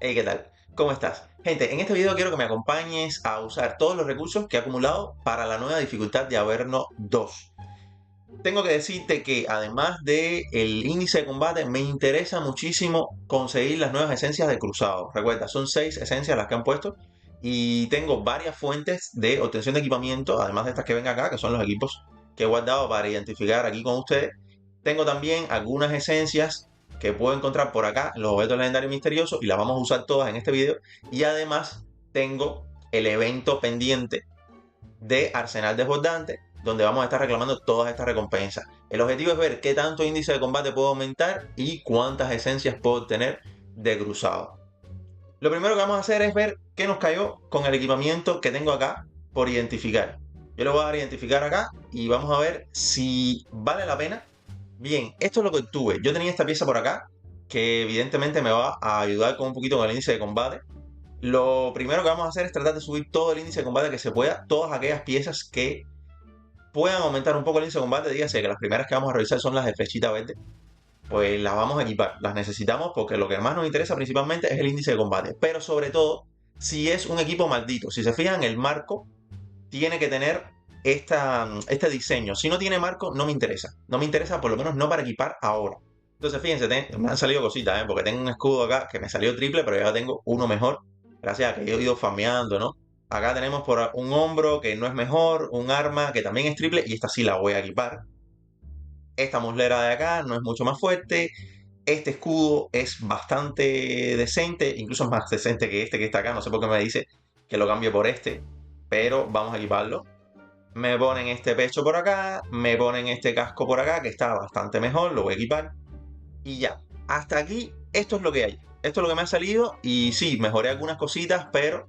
Hey, ¿qué tal? ¿Cómo estás? Gente, en este video quiero que me acompañes a usar todos los recursos que he acumulado para la nueva dificultad de Averno 2. Tengo que decirte que además del índice de combate, me interesa muchísimo conseguir las nuevas esencias de cruzado. Recuerda, son 6 esencias las que han puesto y tengo varias fuentes de obtención de equipamiento, además de estas que ven acá, que son los equipos que he guardado para identificar aquí con ustedes. Tengo también algunas esencias que puedo encontrar por acá, los objetos legendarios misteriosos, y las vamos a usar todas en este video. Y además tengo el evento pendiente de Arsenal Desbordante, donde vamos a estar reclamando todas estas recompensas. El objetivo es ver qué tanto índice de combate puedo aumentar y cuántas esencias puedo obtener de cruzado. Lo primero que vamos a hacer es ver qué nos cayó con el equipamiento que tengo acá por identificar. Yo le voy a dar a identificar acá y vamos a ver si vale la pena. Bien, esto es lo que obtuve. Yo tenía esta pieza por acá, que evidentemente me va a ayudar con un poquito con el índice de combate. Lo primero que vamos a hacer es tratar de subir todo el índice de combate que se pueda, todas aquellas piezas que puedan aumentar un poco el índice de combate. Dígase que las primeras que vamos a revisar son las de flechita verde, pues las vamos a equipar, las necesitamos porque lo que más nos interesa principalmente es el índice de combate, pero sobre todo si es un equipo maldito. Si se fijan, el marco tiene que tener este diseño. Si no tiene marco, no me interesa. No me interesa, por lo menos no para equipar ahora. Entonces, fíjense, me han salido cositas, porque tengo un escudo acá que me salió triple, pero ya tengo uno mejor, gracias a que yo he ido farmeando, ¿no? Acá tenemos por un hombro que no es mejor, un arma que también es triple, y esta sí la voy a equipar. Esta muslera de acá no es mucho más fuerte. Este escudo es bastante decente, incluso es más decente que este que está acá. No sé por qué me dice que lo cambie por este, pero vamos a equiparlo. Me ponen este pecho por acá, me ponen este casco por acá, que está bastante mejor, lo voy a equipar. Y ya, hasta aquí esto es lo que hay. Esto es lo que me ha salido y sí, mejoré algunas cositas, pero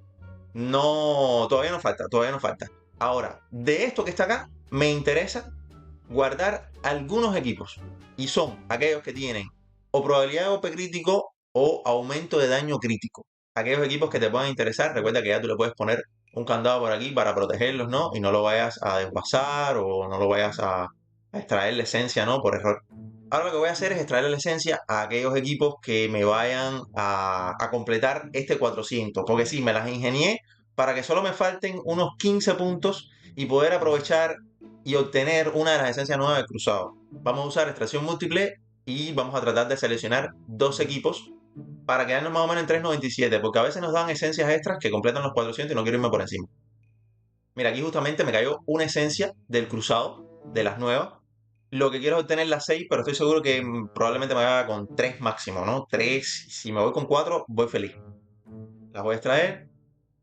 no, todavía no falta, todavía no falta. Ahora, de esto que está acá, me interesa guardar algunos equipos. Y son aquellos que tienen o probabilidad de golpe crítico o aumento de daño crítico. Aquellos equipos que te puedan interesar, recuerda que ya tú le puedes poner un candado por aquí para protegerlos, ¿no? Y no lo vayas a desguazar o no lo vayas a extraer la esencia, ¿no? Por error. Ahora lo que voy a hacer es extraer la esencia a aquellos equipos que me vayan a completar este 400. Porque sí, me las ingenié para que solo me falten unos 15 puntos y poder aprovechar y obtener una de las esencias nuevas del cruzado. Vamos a usar extracción múltiple y vamos a tratar de seleccionar dos equipos para quedarnos más o menos en 397, porque a veces nos dan esencias extras que completan los 400 y no quiero irme por encima. Mira, aquí justamente me cayó una esencia del cruzado, de las nuevas. Lo que quiero es obtener las 6, pero estoy seguro que probablemente me haga con 3 máximo, ¿no? 3, si me voy con 4, voy feliz. Las voy a extraer,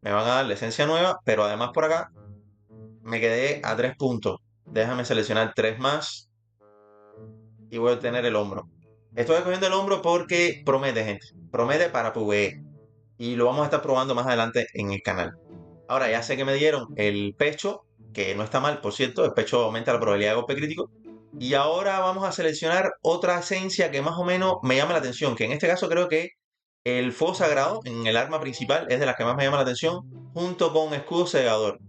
me van a dar la esencia nueva, pero además por acá me quedé a 3 puntos. Déjame seleccionar 3 más y voy a obtener el hombro. Estoy escogiendo el hombro porque promete, gente. Promete para PvE. Y lo vamos a estar probando más adelante en el canal. Ahora ya sé que me dieron el pecho, que no está mal, por cierto. El pecho aumenta la probabilidad de golpe crítico. Y ahora vamos a seleccionar otra esencia que más o menos me llama la atención. Que en este caso creo que el fuego sagrado en el arma principal es de las que más me llama la atención. Junto con escudo segador.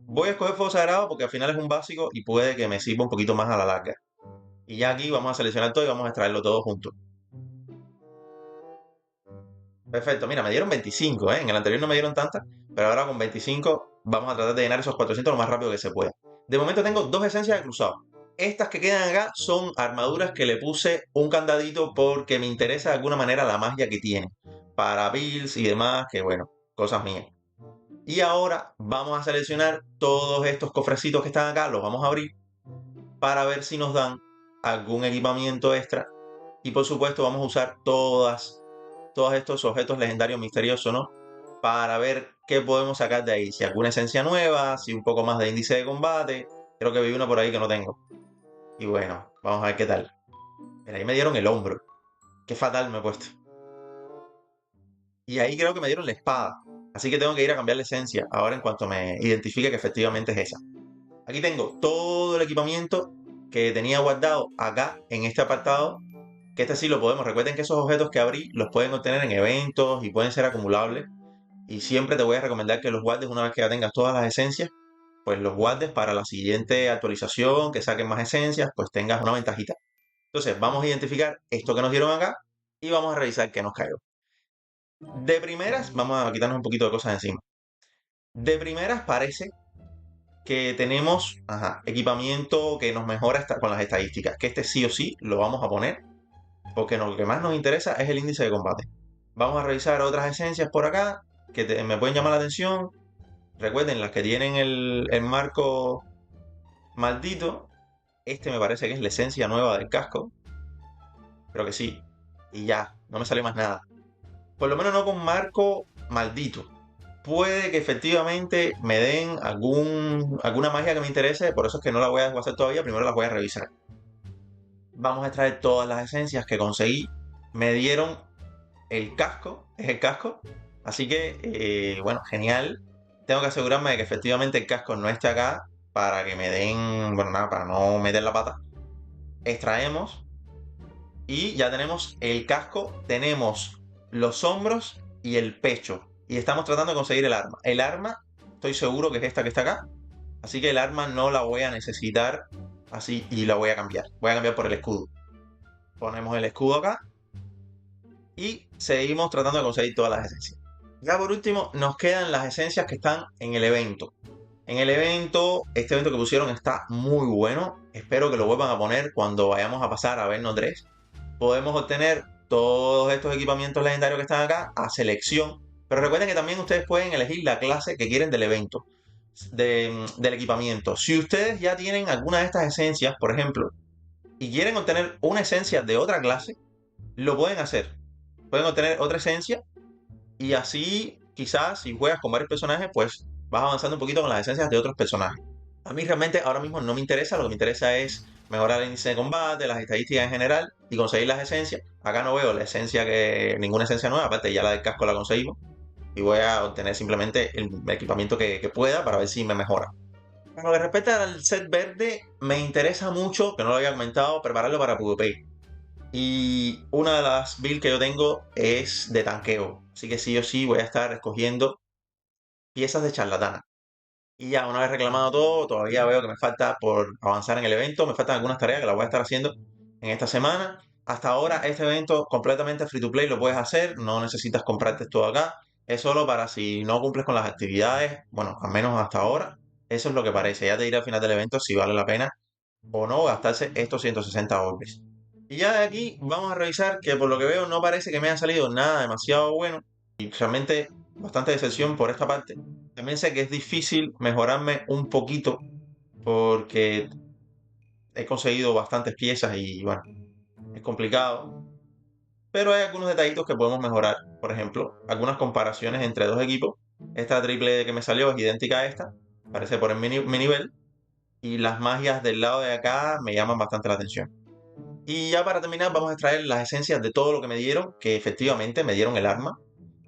Voy a escoger fuego sagrado porque al final es un básico y puede que me sirva un poquito más a la larga. Y ya aquí vamos a seleccionar todo y vamos a extraerlo todo junto. Perfecto, mira, me dieron 25, ¿eh? En el anterior no me dieron tantas, pero ahora con 25 vamos a tratar de llenar esos 400 lo más rápido que se pueda. De momento tengo dos esencias de cruzado. Estas que quedan acá son armaduras que le puse un candadito porque me interesa de alguna manera la magia que tiene. Para builds y demás, que bueno, cosas mías. Y ahora vamos a seleccionar todos estos cofrecitos que están acá, los vamos a abrir para ver si nos dan algún equipamiento extra. Y por supuesto vamos a usar todos estos objetos legendarios misteriosos, ¿no? Para ver qué podemos sacar de ahí. Si alguna esencia nueva, si un poco más de índice de combate. Creo que vi una por ahí que no tengo. Y bueno, vamos a ver qué tal. Mira, ahí me dieron el hombro. Qué fatal me he puesto. Y ahí creo que me dieron la espada. Así que tengo que ir a cambiar la esencia. Ahora en cuanto me identifique que efectivamente es esa. Aquí tengo todo el equipamiento que tenía guardado acá en este apartado. Que este sí lo podemos. Recuerden que esos objetos que abrí los pueden obtener en eventos y pueden ser acumulables. Y siempre te voy a recomendar que los guardes una vez que ya tengas todas las esencias, pues los guardes para la siguiente actualización, que saquen más esencias, pues tengas una ventajita. Entonces vamos a identificar esto que nos dieron acá y vamos a revisar qué nos cayó. De primeras, vamos a quitarnos un poquito de cosas encima. De primeras parece que tenemos equipamiento que nos mejora con las estadísticas, que este sí o sí lo vamos a poner, porque lo que más nos interesa es el índice de combate. Vamos a revisar otras esencias por acá que me pueden llamar la atención. Recuerden, las que tienen el marco maldito. Este me parece que es la esencia nueva del casco. Creo que sí. Y ya, no me sale más nada. Por lo menos no con marco maldito. Puede que efectivamente me den alguna magia que me interese, por eso es que no la voy a hacer todavía, primero las voy a revisar. Vamos a extraer todas las esencias que conseguí. Me dieron el casco, es el casco. Así que, bueno, genial. Tengo que asegurarme de que efectivamente el casco no esté acá para que me den, bueno, nada, para no meter la pata. Extraemos y ya tenemos el casco, tenemos los hombros y el pecho. Y estamos tratando de conseguir el arma. El arma, estoy seguro que es esta que está acá. Así que el arma no la voy a necesitar así y la voy a cambiar. Voy a cambiar por el escudo. Ponemos el escudo acá y seguimos tratando de conseguir todas las esencias. Ya por último, nos quedan las esencias que están en el evento. En el evento, este evento que pusieron está muy bueno. Espero que lo vuelvan a poner cuando vayamos a pasar a Averno 3. Podemos obtener todos estos equipamientos legendarios que están acá a selección. Pero recuerden que también ustedes pueden elegir la clase que quieren del evento, del equipamiento. Si ustedes ya tienen alguna de estas esencias, por ejemplo, y quieren obtener una esencia de otra clase, lo pueden hacer. Pueden obtener otra esencia y así quizás si juegas con varios personajes, pues vas avanzando un poquito con las esencias de otros personajes. A mí realmente ahora mismo no me interesa, lo que me interesa es mejorar el índice de combate, las estadísticas en general y conseguir las esencias. Acá no veo la esencia ninguna esencia nueva, aparte ya la del casco la conseguimos. Y voy a obtener simplemente el equipamiento que pueda para ver si me mejora. Con lo que respecta al set verde, me interesa mucho, que no lo había comentado, prepararlo para PvP. Y una de las builds que yo tengo es de tanqueo. Así que sí o sí voy a estar escogiendo piezas de charlatana. Y ya una vez reclamado todo, todavía veo que me falta por avanzar en el evento. Me faltan algunas tareas que las voy a estar haciendo en esta semana. Hasta ahora este evento completamente free to play lo puedes hacer. No necesitas comprarte todo acá. Es solo para si no cumples con las actividades. Bueno, al menos hasta ahora. Eso es lo que parece. Ya te diré al final del evento si vale la pena o no gastarse estos 160 orbes. Y ya de aquí vamos a revisar que por lo que veo no parece que me haya salido nada demasiado bueno. Y realmente bastante decepción por esta parte. También sé que es difícil mejorarme un poquito porque he conseguido bastantes piezas y bueno, es complicado. Pero hay algunos detallitos que podemos mejorar. Por ejemplo, algunas comparaciones entre dos equipos. Esta triple que me salió es idéntica a esta. Parece por el mi nivel. Y las magias del lado de acá me llaman bastante la atención. Y ya para terminar vamos a extraer las esencias de todo lo que me dieron, que efectivamente me dieron el arma.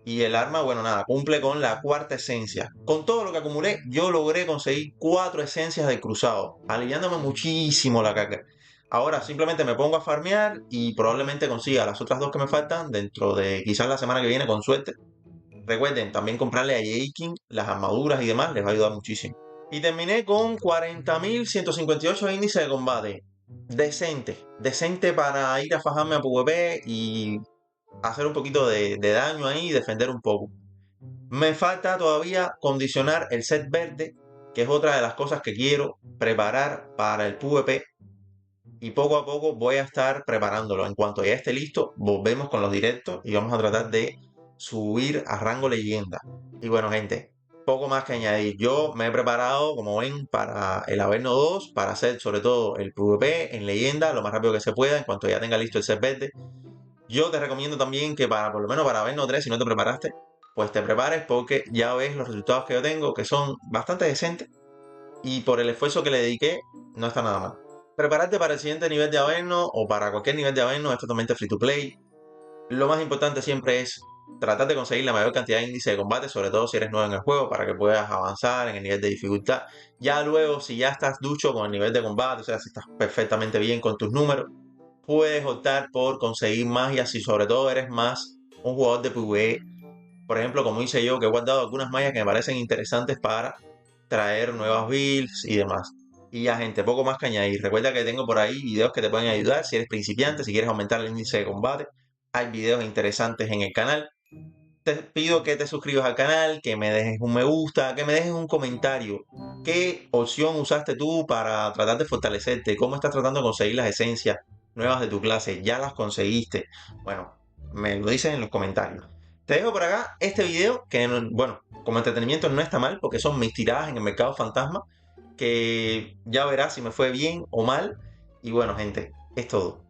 Y el arma, bueno, nada, cumple con la cuarta esencia. Con todo lo que acumulé, yo logré conseguir 4 esencias de cruzado, aliviándome muchísimo la caca. Ahora simplemente me pongo a farmear y probablemente consiga las otras dos que me faltan dentro de quizás la semana que viene con suerte. Recuerden, también comprarle a Jaking las armaduras y demás les va a ayudar muchísimo. Y terminé con 40.158 de índice de combate. Decente, decente para ir a fajarme a PvP y hacer un poquito de daño ahí y defender un poco. Me falta todavía condicionar el set verde, que es otra de las cosas que quiero preparar para el PvP. Y poco a poco voy a estar preparándolo. En cuanto ya esté listo, volvemos con los directos y vamos a tratar de subir a rango leyenda. Y bueno, gente, poco más que añadir. Yo me he preparado, como ven, para el Averno 2, para hacer sobre todo el PvP en leyenda lo más rápido que se pueda, en cuanto ya tenga listo el set verde. Yo te recomiendo también que por lo menos para Averno 3, si no te preparaste, pues te prepares porque ya ves los resultados que yo tengo, que son bastante decentes. Y por el esfuerzo que le dediqué, no está nada mal. Prepararte para el siguiente nivel de Averno o para cualquier nivel de Averno es totalmente free to play. Lo más importante siempre es tratar de conseguir la mayor cantidad de índice de combate, sobre todo si eres nuevo en el juego, para que puedas avanzar en el nivel de dificultad. Ya luego, si ya estás ducho con el nivel de combate, o sea, si estás perfectamente bien con tus números, puedes optar por conseguir magias si sobre todo eres más un jugador de PvE. Por ejemplo, como hice yo, que he guardado algunas magias que me parecen interesantes para traer nuevas builds y demás. Y ya, gente, poco más que añadir. Recuerda que tengo por ahí videos que te pueden ayudar si eres principiante, si quieres aumentar el índice de combate. Hay videos interesantes en el canal. te pido que te suscribas al canal, que me dejes un me gusta, que me dejes un comentario. ¿Qué opción usaste tú para tratar de fortalecerte? ¿Cómo estás tratando de conseguir las esencias nuevas de tu clase? ¿Ya las conseguiste? Bueno, me lo dices en los comentarios. Te dejo por acá este video que, bueno, como entretenimiento no está mal porque son mis tiradas en el mercado fantasma, que ya verás si me fue bien o mal. Y bueno, gente, es todo.